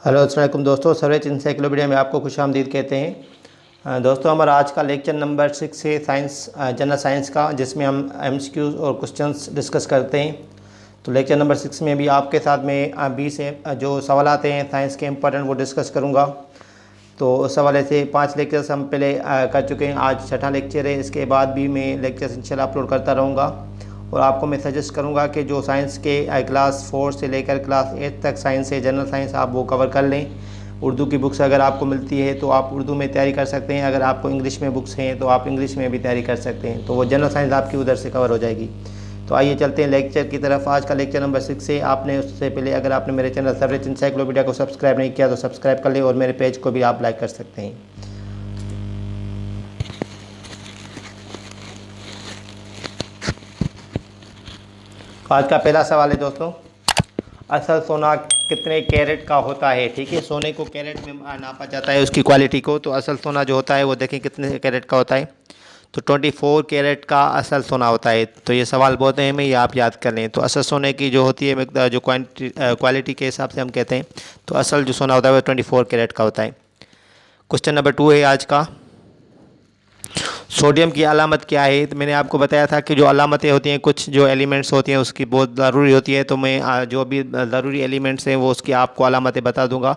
Hello अस्सलाम वालेकुम दोस्तों, सर्वेच इंसाइक्लोपीडिया में आपको खुशामदीद कहते हैं। दोस्तों, हमारा आज का लेक्चर नंबर 6 है साइंस, जनरल साइंस का, जिसमें हम एमसीक्यूज और क्वेश्चंस डिस्कस करते हैं। तो लेक्चर नंबर 6 में भी आपके साथ में 20 जो सवाल आते हैं साइंस के इंपॉर्टेंट वो डिस्कस करूँगा। तो उस हवाले से 5 लेक्चर्स हम पहले कर चुके हैं, आज छठा लेक्चर है। इसके बाद भी मैं लेक्चर्स इंशाल्लाह अपलोड करता रहूँगा और आपको मैं सजेस्ट करूंगा कि जो साइंस के क्लास 4 से लेकर क्लास 8 तक साइंस है, जनरल साइंस, आप वो कवर कर लें। उर्दू की बुक्स अगर आपको मिलती है तो आप उर्दू में तैयारी कर सकते हैं। अगर आपको इंग्लिश में बुक्स हैं तो आप इंग्लिश में भी तैयारी कर सकते हैं, तो वो जनरल साइंस आपकी उधर से कवर हो जाएगी। तो आइए चलते हैं लेक्चर की तरफ। आज का लेक्चर नंबर 6 है। आपने उससे पहले अगर आपने मेरे चैनल सर्वेच इंसाइक्लोपीडिया को सब्सक्राइब नहीं किया तो सब्सक्राइब कर लें और मेरे पेज को भी आप लाइक कर सकते हैं। आज का पहला सवाल है दोस्तों, असल सोना कितने कैरेट का होता है। ठीक है, सोने को कैरेट में नापा जाता है, उसकी क्वालिटी को। तो असल सोना जो होता है वो देखें कितने कैरेट का होता है। तो 24 कैरेट का असल सोना होता है। तो ये सवाल बहुत अहम है, ये आप याद कर लें। तो असल सोने की जो होती है मिकदार, जो क्वालिटी के हिसाब से हम कहते हैं, तो असल जो सोना होता है वो 24 कैरेट का होता है। क्वेश्चन नंबर 2 है आज का, सोडियम की अलामत क्या है। तो मैंने आपको बताया था कि जो अलामतें होती हैं, कुछ जो एलिमेंट्स होती हैं उसकी बहुत ज़रूरी होती है। तो मैं जो भी ज़रूरी एलिमेंट्स हैं वो उसकी आपको अलामतें बता दूंगा।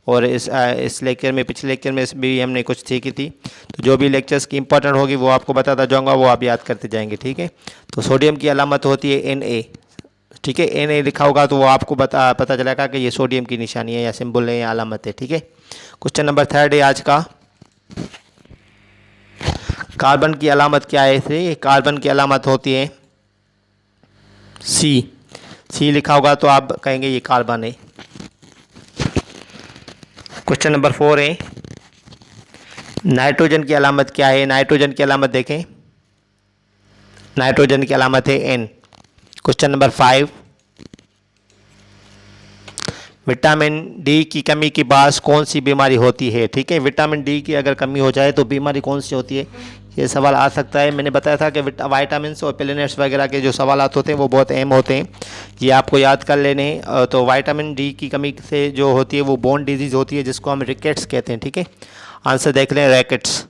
और इस लेक्चर में, पिछले लेक्चर में भी हमने कुछ सीखी थी। तो जो भी लेक्चर्स की इंपॉर्टेंट होगी वो आपको बताता जाऊँगा, वो आप याद करते जाएंगे। ठीक है, तो सोडियम की अलामत होती है Na। ठीक है, Na लिखा होगा तो वो आपको पता चलेगा कि ये सोडियम की निशानी है या सिंबल है या अलामत है। ठीक है, क्वेश्चन नंबर 3 है आज का, कार्बन की अलामत क्या है। इसे कार्बन की अलामत होती है सी लिखा होगा तो आप कहेंगे ये कार्बन है। क्वेश्चन नंबर 4 है, नाइट्रोजन की अलामत क्या है। नाइट्रोजन की अलामत देखें, नाइट्रोजन की अलामत है N। Question number 5, vitamin D की कमी के बाद कौन सी बीमारी होती है। ठीक है, विटामिन डी की अगर कमी हो जाए तो बीमारी कौन सी होती है, ये सवाल आ सकता है। मैंने बताया था कि वाइटामिन और प्लेनेट्स वगैरह के जो सवाल होते हैं वो बहुत अहम होते हैं, ये आपको याद कर लेने हैं। तो वाइटामिन डी की कमी से जो होती है वो बोन डिजीज़ होती है, जिसको हम रिकेट्स कहते हैं। ठीक है, आंसर देख लें, रैकेट्स।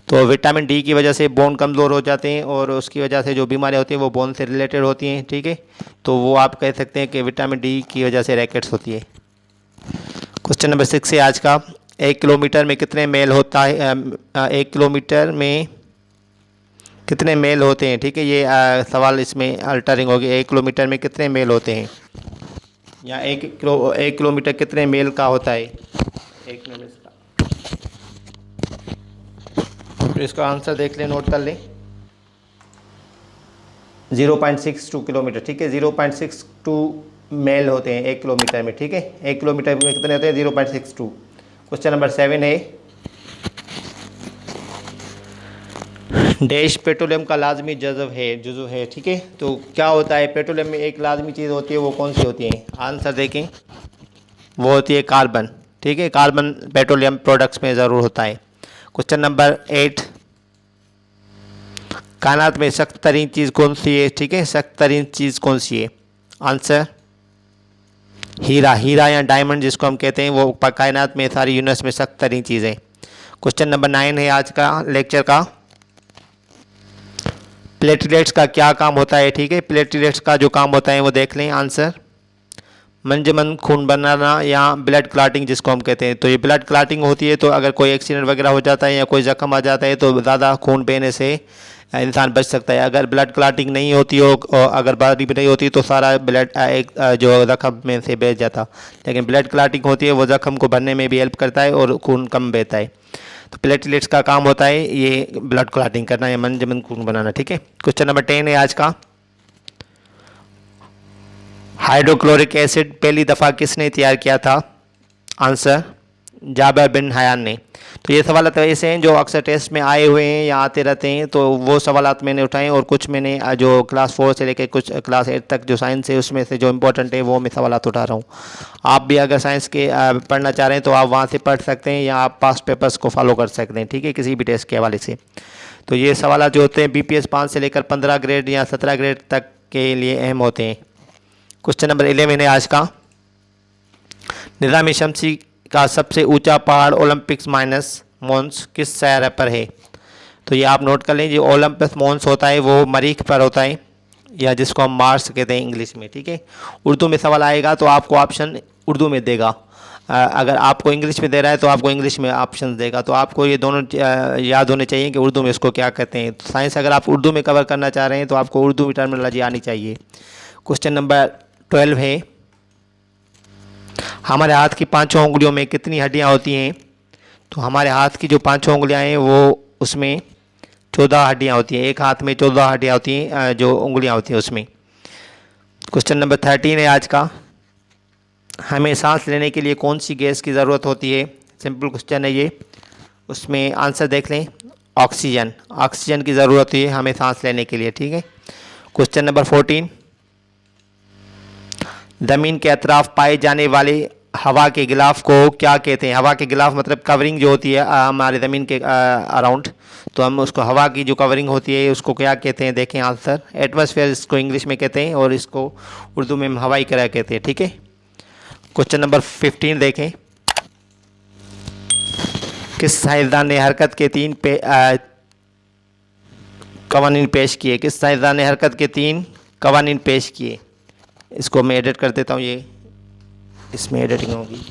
तो विटामिन डी की वजह से बोन कमज़ोर हो जाते हैं और उसकी वजह से जो बीमारियाँ होती हैं वो बोन से रिलेटेड होती हैं। ठीक है, तो वो आप कह सकते हैं कि विटामिन डी की वजह से रैकेट्स होती है। क्वेश्चन नंबर 6 है आज का, 1 किलोमीटर में कितने मेल होता है। 1 किलोमीटर में कितने मेल होते हैं। ठीक है, ये सवाल इसमें अल्टरिंग होगी, 1 किलोमीटर में कितने मेल होते हैं, या 1 किलोमीटर कितने मेल का होता है। 1 मिनट का, तो इसका आंसर देख लें, नोट कर लें, 0.62 किलोमीटर। ठीक है, 0.62 मेल होते हैं 1 किलोमीटर में। ठीक है, 1 किलोमीटर में कितने होते हैं, 0.62। क्वेश्चन नंबर 7 है, डैश पेट्रोलियम का लाजमी जुज़व है। ठीक है, तो क्या होता है, पेट्रोलियम में एक लाजमी चीज़ होती है, वो कौन सी होती है। आंसर देखें, वो होती है कार्बन। ठीक है, कार्बन पेट्रोलियम प्रोडक्ट्स में ज़रूर होता है। क्वेश्चन नंबर 8, कायनात में सख्त तरीन चीज़ कौन सी है। ठीक है, सख्त तरीन चीज़ कौन सी है। आंसर हीरा या डायमंड जिसको हम कहते हैं, वो कायनात में, सारी यूनिवर्स में सख्त तरीन चीज़ है। क्वेश्चन नंबर 9 है आज का लेक्चर का, प्लेटलेट्स का क्या काम होता है। ठीक है, प्लेटलेट्स का जो काम होता है वो देख लें। आंसर मंजमन खून बनाना या ब्लड क्लाटिंग जिसको हम कहते हैं। तो ये ब्लड क्लाटिंग होती है, तो अगर कोई एक्सीडेंट वगैरह हो जाता है या कोई जख्म आ जाता है तो ज़्यादा खून बहने से इंसान बच सकता है। अगर ब्लड क्लाटिंग नहीं होती हो, और अगर बारी भी नहीं होती तो सारा ब्लड एक जो जख्म में से बह जाता। लेकिन ब्लड क्लाटिंग होती है, वो जख्म को भरने में भी हेल्प करता है और खून कम बहता है। तो प्लेटलेट्स का काम होता है ये ब्लड क्लॉटिंग करना या मंजमन खून बनाना। ठीक है, क्वेश्चन नंबर 10 है आज का, हाइड्रोक्लोरिक एसिड पहली दफ़ा किसने तैयार किया था। आंसर जाबिर बिन हयान ने। तो ये सवाल तो ऐसे हैं जो अक्सर टेस्ट में आए हुए हैं या आते रहते हैं, तो वो सवाल मैंने उठाए और कुछ मैंने जो क्लास 4 से लेकर कुछ क्लास 8 तक जो साइंस है उसमें से जो इम्पोर्टेंट है वो मैं सवाल उठा रहा हूँ। आप भी अगर साइंस के पढ़ना चाह रहे हैं तो आप वहाँ से पढ़ सकते हैं या आप पास्ट पेपर्स को फॉलो कर सकते हैं। ठीक है, किसी भी टेस्ट के हवाले से। तो ये सवाल जो होते हैं BPS 5 से लेकर 15 ग्रेड या 17 ग्रेड तक के लिए अहम होते हैं। क्वेश्चन नंबर 11 है आज का, निज़ाम शमसी का सबसे ऊंचा पहाड़ ओलंपिक्स माइनस मॉन्स किस शहर पर है? तो ये आप नोट कर लें, जो ओलंपस मॉन्स होता है वो मरीख पर होता है, या जिसको हम मार्स कहते हैं इंग्लिश में, ठीक है। उर्दू में सवाल आएगा तो आपको ऑप्शन उर्दू में देगा, अगर आपको इंग्लिश में दे रहा है तो आपको इंग्लिश में ऑप्शन देगा। तो आपको ये दोनों याद होने चाहिए कि उर्दू में इसको क्या कहते हैं। तो साइंस अगर आप उर्दू में कवर करना चाह रहे हैं तो आपको उर्दू में टर्मिनोलॉजी आनी चाहिए। क्वेश्चन नंबर 12 है, हमारे हाथ की पाँचों उंगलियों में कितनी हड्डियाँ होती हैं? तो हमारे हाथ की जो पाँचों उंगलियाँ हैं वो उसमें 14 हड्डियाँ होती हैं। एक हाथ में 14 हड्डियाँ होती हैं, जो उंगलियाँ होती हैं उसमें। क्वेश्चन नंबर 13 है आज का, हमें सांस लेने के लिए कौन सी गैस की ज़रूरत होती है? सिंपल क्वेश्चन है ये, उसमें आंसर देख लें, ऑक्सीजन। ऑक्सीजन की ज़रूरत है हमें सांस लेने के लिए, ठीक है। क्वेश्चन नंबर 14, ज़मीन के अतराफ पाए जाने वाले हवा के गिलाफ को क्या कहते हैं? हवा के गिलाफ मतलब कवरिंग जो होती है हमारे ज़मीन के अराउंड, तो हम उसको हवा की जो कवरिंग होती है उसको क्या कहते हैं? देखें आंसर, एटमॉस्फेयर इसको इंग्लिश में कहते हैं और इसको उर्दू में हम हवाई किरा कहते हैं, ठीक है। क्वेश्चन नंबर 15 देखें, किस साइंसदान ने हरकत के 3 कवानीन पेश किए? किस साइंसदान ने हरकत के 3 कवानीन पेश किए? इसको मैं एडिट कर देता हूँ, ये इसमें एडिटिंग होगी।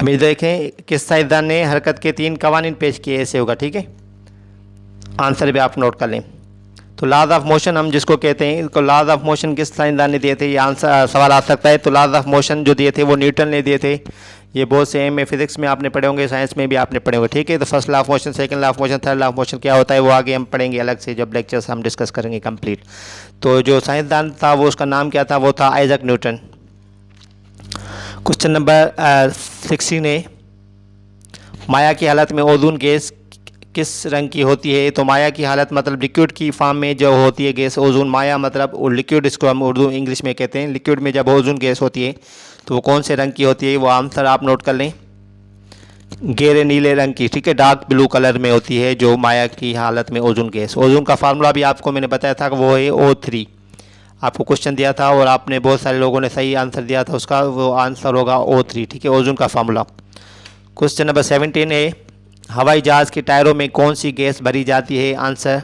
अभी देखें, किस साइंसदान ने हरकत के 3 कवानीन पेश किए, ऐसे होगा, ठीक है। आंसर भी आप नोट कर लें। तो लॉज ऑफ मोशन हम जिसको कहते हैं, इसको लॉज ऑफ मोशन किस साइंसदान ने दिए थे? ये आंसर सवाल आ सकता है। तो लॉज ऑफ मोशन जो दिए थे वो न्यूटन ने दिए थे। ये बहुत से में फिजिक्स में आपने पढ़े होंगे, साइंस में भी आपने पढ़े होंगे, ठीक है। तो first law of motion, second law of motion, third law of motion क्या होता है वो आगे हम पढ़ेंगे अलग से, जब लेक्चर्स हम डिस्कस करेंगे कंप्लीट। तो जो साइंसदान था वो उसका नाम क्या था? वो था आइजैक न्यूटन। क्वेश्चन नंबर 16 है, माया की हालत में ओजोन गैस किस रंग की होती है? तो माया की हालत मतलब लिक्विड की फॉर्म में जो होती है गैस ओजोन, माया मतलब लिक्विड, इसको हम उर्दू इंग्लिश में कहते हैं। लिक्विड में जब ओजोन गैस होती है तो वो कौन से रंग की होती है? वो आंसर आप नोट कर लें, गहरे नीले रंग की, ठीक है, डार्क ब्लू कलर में होती है जो माया की हालत में ओजोन गैस। ओजोन का फार्मूला भी आपको मैंने बताया था कि वो है O3। आपको क्वेश्चन दिया था और आपने बहुत सारे लोगों ने सही आंसर दिया था उसका, वो आंसर होगा O3, ठीक है, ओजोन का फार्मूला। क्वेश्चन नंबर 17 है, हवाई जहाज़ के टायरों में कौन सी गैस भरी जाती है? Answer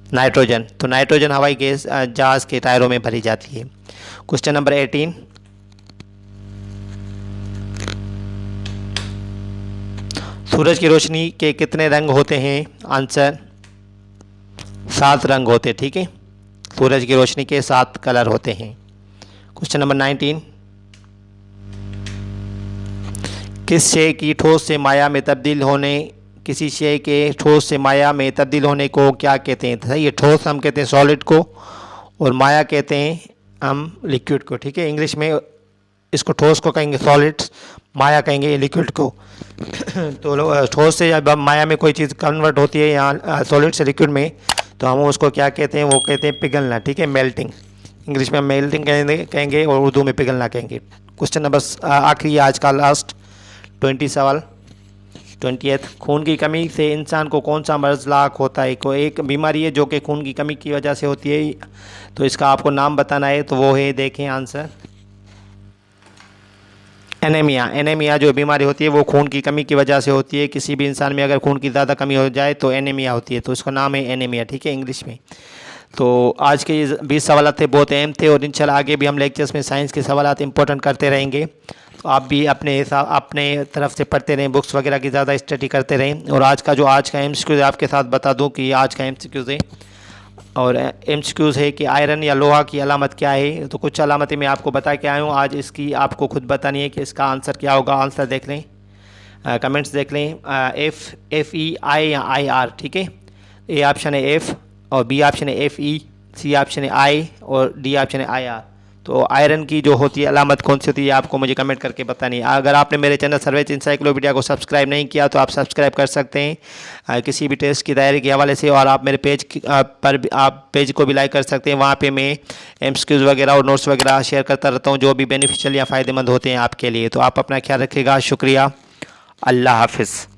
nitrogen. तो नाइट्रोजन हवाई गैस जहाज़ के टायरों में भरी जाती है। क्वेश्चन नंबर 18, सूरज की रोशनी के कितने रंग होते हैं? आंसर 7 रंग होते हैं, ठीक है। सूरज की रोशनी के 7 कलर होते हैं। क्वेश्चन नंबर 19, किस शय की ठोस से माया में तब्दील होने, किसी शय के ठोस से माया में तब्दील होने को क्या कहते हैं? सही है, ठोस हम कहते हैं सॉलिड को और माया कहते हैं हम लिक्विड को, ठीक है। इंग्लिश में इसको ठोस को कहेंगे सॉलिड, माया कहेंगे लिक्विड को। तो ठोस से जब माया में कोई चीज़ कन्वर्ट होती है यहाँ सॉलिड से लिक्विड में, तो हम उसको क्या कहते हैं? वो कहते हैं पिघलना, ठीक है, मेल्टिंग। इंग्लिश में मेल्टिंग कहेंगे और उर्दू में पिघलना कहेंगे। क्वेश्चन नंबर आखिरी आज का लास्ट 20 सवाल 20th, खून की कमी से इंसान को कौन सा मर्ज लाक होता है? कोई एक बीमारी है जो कि खून की कमी की वजह से होती है, तो इसका आपको नाम बताना है। तो वो है, देखें आंसर, एनीमिया। एनीमिया जो बीमारी होती है वो खून की कमी की वजह से होती है। किसी भी इंसान में अगर खून की ज़्यादा कमी हो जाए तो एनीमिया होती है, तो इसका नाम है एनीमिया, ठीक है, इंग्लिश में। तो आज के ये 20 सवाल थे, बहुत अहम थे और इंशाल्लाह आगे भी हम लेक्चर्स में साइंस के सवाल इंपॉर्टेंट करते रहेंगे। तो आप भी अपने हिसाब अपने तरफ से पढ़ते रहें, बुक्स वगैरह की ज़्यादा स्टडी करते रहें। और आज का MCQ आपके साथ बता दूं कि आज का MCQ है, और MCQ है कि आयरन या लोहा की अलामत क्या है। तो कुछ अलामतें मैं आपको बता के आया हूँ, आज इसकी आपको खुद बतानी है कि इसका आंसर क्या होगा। आंसर देख लें, कमेंट्स देख लें, FE I या IR, ठीक है। ए ऑप्शन है F और B ऑप्शन है FE, C ऑप्शन है I और D ऑप्शन है IR। तो आयरन की जो होती है अलामत कौन सी होती है आपको मुझे कमेंट करके बतानी है। अगर आपने मेरे चैनल सर्वेज इंसाइक्लोपीडिया को सब्सक्राइब नहीं किया तो आप सब्सक्राइब कर सकते हैं किसी भी टेस्ट की तैयारी के हवाले से। और आप मेरे पेज पर आप पेज को भी लाइक कर सकते हैं, वहाँ पे मैं एमसीक्यूज़ वगैरह और नोट्स वगैरह शेयर करता रहता हूँ जो भी बेनिफिशियल या फ़ायदेमंद होते हैं आपके लिए। तो आप अपना ख्याल रखिएगा, शुक्रिया, अल्लाह हाफिज़।